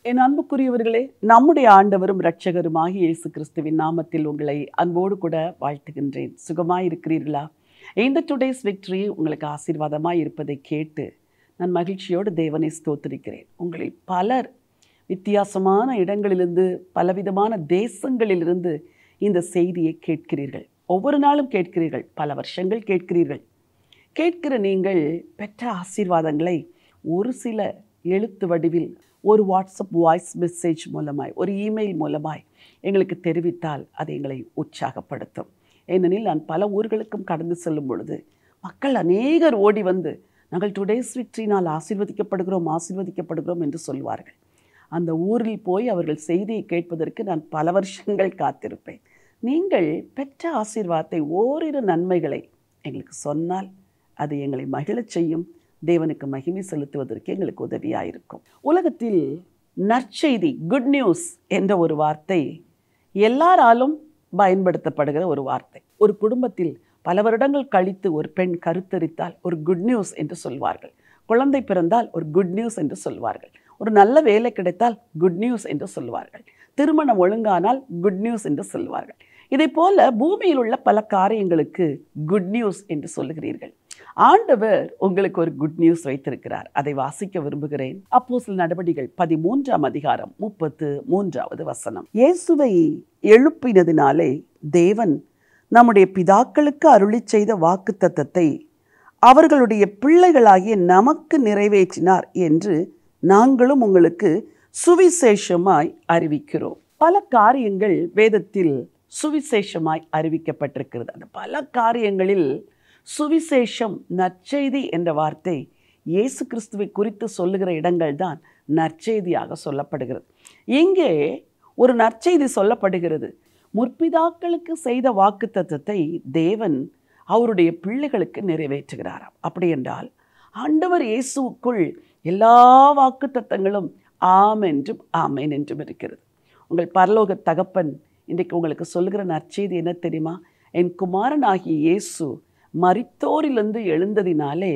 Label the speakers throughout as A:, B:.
A: என் அன்புக்குரியவர்களே, நம்முடைய ஆண்டவரும் இரட்சகருமாகிய இயேசு கிறிஸ்துவின் நாமத்தில் உங்களை அன்போடு கூட வாழ்த்துகின்றேன். சுகமாய் இருக்கிறீர்களா? இந்த டுடேஸ் விக்டரி உங்களுக்கு ஆசீர்வாதமாய் இருப்பதை கேட்டு நான் மகிழ்ச்சியோடு தேவனை ஸ்தோத்திரிக்கிறேன். உங்களில் பலர் வித்தியாசமான இடங்களிலிருந்து, பலவிதமான தேசங்களிலிருந்து இந்த செய்தியை கேட்கிறீர்கள். ஒவ்வொரு நாளும் கேட்கிறீர்கள், பல வருஷங்கள் கேட்கிறீர்கள். கேட்கிற நீங்கள் பெற்ற ஆசீர்வாதங்களை ஒரு சில எழுத்து வடிவில், ஒரு வாட்ஸ்அப் வாய்ஸ் மெசேஜ் மூலமாய், ஒரு இமெயில் மூலமாய் எங்களுக்கு தெரிவித்தால் அது எங்களை உற்சாகப்படுத்தும். ஏனெனில் நான் பல ஊர்களுக்கும் கடந்து செல்லும் பொழுது மக்கள் அநேகர் ஓடி வந்து நாங்கள் டுடேஸ் விக்டரினால் ஆசீர்வதிக்கப்படுகிறோம் என்று சொல்வார்கள். அந்த ஊரில் போய் அவர்கள் செய்தியை கேட்பதற்கு நான் பல வருஷங்கள் காத்திருப்பேன். நீங்கள் பெற்ற ஆசீர்வாதத்தை, ஓரிரு நன்மைகளை எங்களுக்கு சொன்னால் அது எங்களை மகிழச் செய்யும். தேவனுக்கு மகிமை செலுத்துவதற்கு எங்களுக்கு உதவியாக இருக்கும். உலகத்தில் நற்செய்தி, குட் நியூஸ் என்ற ஒரு வார்த்தை எல்லாராலும் பயன்படுத்தப்படுகிற ஒரு வார்த்தை. ஒரு குடும்பத்தில் பல வருடங்கள் கழித்து ஒரு பெண் கருத்தரித்தால் ஒரு குட் நியூஸ் என்று சொல்வார்கள். குழந்தை பிறந்தால் ஒரு குட் நியூஸ் என்று சொல்வார்கள். ஒரு நல்ல வேலை கிடைத்தால் குட் நியூஸ் என்று சொல்வார்கள். திருமணம் ஒழுங்கானால் குட் நியூஸ் என்று சொல்வார்கள். இதை போல பூமியில் உள்ள பல காரியங்களுக்கு குட் நியூஸ் என்று சொல்லுகிறீர்கள். ஆண்டவர் உங்களுக்கு ஒரு குட் நியூஸ் வைத்திருக்கிறார். அதை வாசிக்க விரும்புகிறேன். அப்போஸ்தலர் நடபடிகள் 13ஆம் அதிகாரம் 33வது வசனம். இயேசுவை எழுப்பினதினாலே தேவன் நம்முடைய பிதாக்களுக்கு அருளிச் செய்த வாக்குத்தத்தத்தை அவர்களுடைய பிள்ளைகளாகிய நமக்கு நிறைவேற்றினார் என்று நாங்களும் உங்களுக்கு சுவிசேஷமாய் அறிவிக்கிறோம். பல காரியங்கள் வேதத்தில் சுவிசேஷமாய் அறிவிக்கப்பட்டிருக்கிறது. அந்த பல காரியங்களில் சுவிசேஷம், நற்செய்தி என்ற வார்த்தை இயேசு கிறிஸ்துவை குறித்து சொல்லுகிற இடங்கள் தான் நற்செய்தியாக சொல்லப்படுகிறது. இங்கே ஒரு நற்செய்தி சொல்லப்படுகிறது. முற்பிதாக்களுக்கு செய்த வாக்குத்தத்தத்தை தேவன் அவருடைய பிள்ளைகளுக்கு நிறைவேற்றுகிறாராம். அப்படி என்றால் ஆண்டவர் இயேசுவுக்குள் எல்லா வாக்குத்தத்தங்களும் ஆம் என்றும் ஆமேன் என்றும் இருக்கிறது. உங்கள் பரலோக தகப்பன் இன்றைக்கு உங்களுக்கு சொல்லுகிற நற்செய்தி என்ன தெரியுமா? என் குமாரனாகிய இயேசு மரித்தோரிலிருந்து எழுந்ததினாலே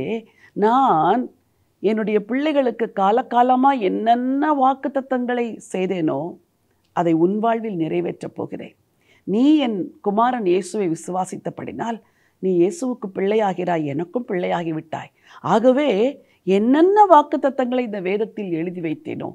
A: நான் என்னுடைய பிள்ளைகளுக்கு காலகாலமாக என்னென்ன வாக்குத்தத்தங்களை செய்தேனோ அதை உன் வாழ்வில் நிறைவேற்றப் போகிறேன். நீ என் குமாரன் இயேசுவை விசுவாசித்தபடினால் நீ இயேசுவுக்கு பிள்ளையாகிறாய், எனக்கும் பிள்ளையாகிவிட்டாய். ஆகவே என்னென்ன வாக்குத்தத்தங்களை இந்த வேதத்தில் எழுதி வைத்தேனோ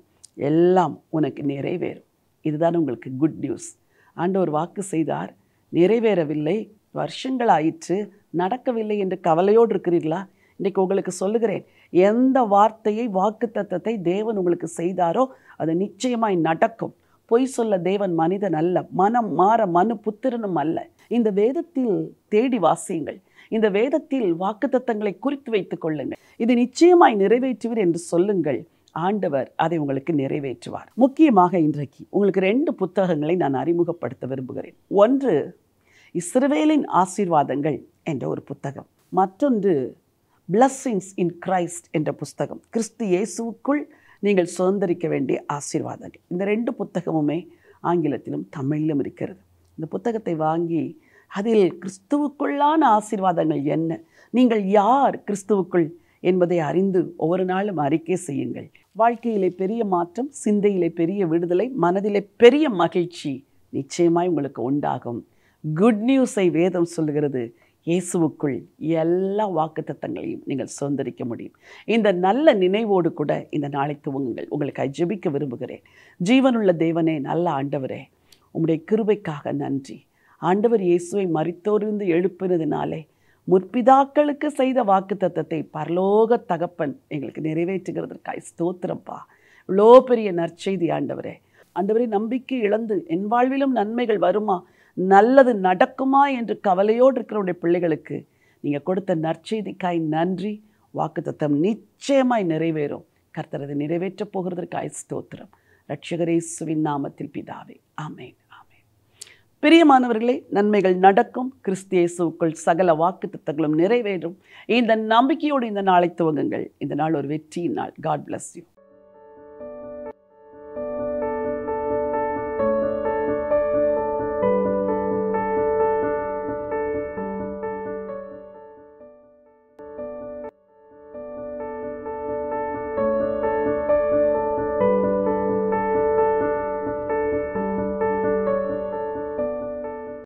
A: எல்லாம் உனக்கு நிறைவேறும். இதுதான் உங்களுக்கு குட் நியூஸ். ஆண்டவர் வாக்கு செய்தார், நிறைவேறவில்லை, வருஷங்கள் ஆயிற்று, நடக்கவில்லை என்று கவலையோடு இருக்கிறீர்களா? இன்றைக்கு உங்களுக்கு சொல்லுகிறேன், எந்த வார்த்தையை, வாக்குத்தத்தத்தை தேவன் உங்களுக்கு செய்தாரோ அது நிச்சயமாய் நடக்கும். பொய் சொல்ல தேவன் மனிதன் அல்ல, மனம் மாற மனு புத்திரனும் அல்ல. இந்த வேதத்தில் தேடி வாசியுங்கள். இந்த வேதத்தில் வாக்குத்தத்தங்களை குறித்து வைத்துக் கொள்ளுங்கள். இது நிச்சயமாய் நிறைவேற்றுவீர் என்று சொல்லுங்கள். ஆண்டவர் அதை உங்களுக்கு நிறைவேற்றுவார். முக்கியமாக இன்றைக்கு உங்களுக்கு 2 புத்தகங்களை நான் அறிமுகப்படுத்த விரும்புகிறேன். ஒன்று இஸ்ரவேலின் ஆசீர்வாதங்கள் என்ற ஒரு புத்தகம், மற்றொன்று பிளஸ்ஸிங்ஸ் இன் கிரைஸ்ட் என்ற புஸ்தகம். கிறிஸ்து இயேசுவுக்குள் நீங்கள் சுதந்திரிக்க வேண்டிய ஆசீர்வாதங்கள். இந்த 2 புத்தகமுமே ஆங்கிலத்திலும் தமிழிலும் இருக்கிறது. இந்த புத்தகத்தை வாங்கி அதில் கிறிஸ்துவுக்குள்ளான ஆசீர்வாதங்கள் என்ன, நீங்கள் யார் கிறிஸ்துவுக்குள் என்பதை அறிந்து ஒவ்வொரு நாளும் அறிக்கை செய்யுங்கள். வாழ்க்கையிலே பெரிய மாற்றம், சிந்தையிலே பெரிய விடுதலை, மனதிலே பெரிய மகிழ்ச்சி நிச்சயமாய் உங்களுக்கு உண்டாகும். குட் நியூஸை வேதம் சொல்லுகிறது. இயேசுவுக்குள் எல்லா வாக்குத்தத்தங்களையும் நீங்கள் சுதந்திரிக்க முடியும். இந்த நல்ல நினைவோடு கூட இந்த நாளை துவங்குங்கள். உங்களுக்கு ஜெபிக்க விரும்புகிறேன். ஜீவனுள்ள தேவனே, நல்ல ஆண்டவரே, உம்முடைய கிருபைக்காக நன்றி. ஆண்டவர் இயேசுவை மரித்தோரிலிருந்து எழுப்பினதினாலே முற்பிதாக்களுக்கு செய்த வாக்குத்தத்தத்தை பரலோக தகப்பன் எங்களுக்கு நிறைவேற்றுகிறதற்காய் ஸ்தோத்திரப்பா. இவ்வளோ பெரிய நற்செய்தி ஆண்டவரே. ஆண்டவரே, நம்பிக்கை இழந்து என் வாழ்விலும் நன்மைகள் வருமா, நல்லது நடக்குமா என்று கவலையோடு இருக்கிறவருடைய பிள்ளைகளுக்கு நீங்கள் கொடுத்த நற்செய்திக்காய் நன்றி. வாக்குத்தத்தம் நிச்சயமாய் நிறைவேறும். கர்த்தர் அதை நிறைவேற்றப் போகிறதற்காய் ஸ்தோத்திரம். இரட்சகர் இயேசுவின் நாமத்தில் பிதாவே, ஆமென். பிரியமானவர்களே, நன்மைகள் நடக்கும். கிறிஸ்து இயேசுவுக்குள் சகல வாக்குத்தத்தங்களும் நிறைவேறும். இந்த நம்பிக்கையோடு இந்த நாளை துவங்குங்கள். இந்த நாள் ஒரு வெற்றியின் நாள். God bless you.